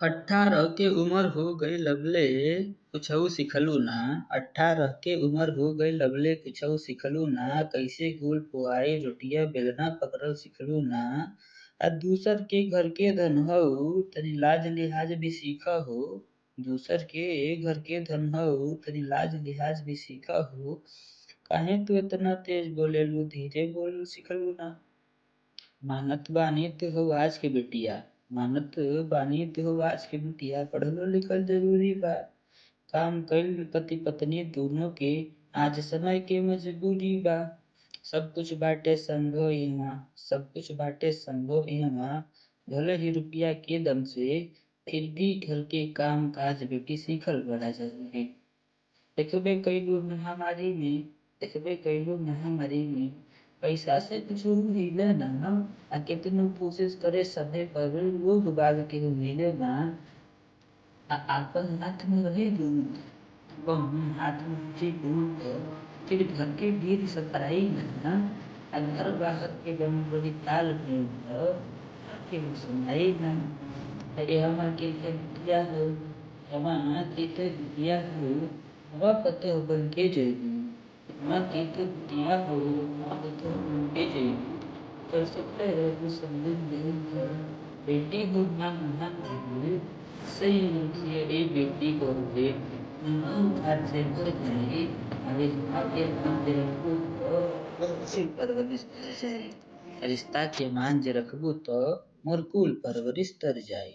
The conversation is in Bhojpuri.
18 के उमर हो गई लवले कुछऊ सिखलू ना। 18 के उमर हो गई लवले कुछऊ सिखलू ना। कैसे गुल पुआई रोटिया बेलना पकड़ल सिखलू ना। आ दूसर के घर के धन हऊ तनी लाज लिहाज भी सीखा हो। दूसर के घर के धन हऊ तनी लाज लिहाज भी सीखा हो। काहे तू इतना तेज बोलेलू, धीरे बोल सिखलू ना। मानत बानी तू हो आज के बिटिया। मानत बानी तू हो आज के बिटिया, पढ़लो लिखल जरूरी बा। काम कईल पति पत्नी दोनों के आज समय के मजबूरी बा। सब कुछ बाटे संभव इहाँ, सब कुछ बाटे संभव इहाँ। भले ही रुपया के दम से, फिर भी घर के काम काज बेटी सीखल बड़ा जरूरी। देखबे कईलू महामारी में, देखबे कईलू महामारी में, पैसा से कुछ मिले ना। आ केतनो कोशिश करे सभे पर लोग बाग के मिले ना। आ आपन हाथ में रहे दूध, बम हाथ में जे दूध, फिर घर के वीर सतराई ना। आ घर बाहर के बम बड़ी ताल में के सुनाई ना। अरे हमार के बिटिया हो, हमार के बिटिया हो, हवा पते हो बन के जेबू। हमार के बिटिया हो, हवा पते हो बन के जेबू। कर सकते हो वो समझ नहीं, बेटी हो ना मना नहीं। सही नहीं ये बेटी को दे, आज से भर जाए। अरे आगे मंदिर को परवरिश कर जाए। रिश्ता के मान जे रखबू तो मोर कुल परवरिश तर जाए।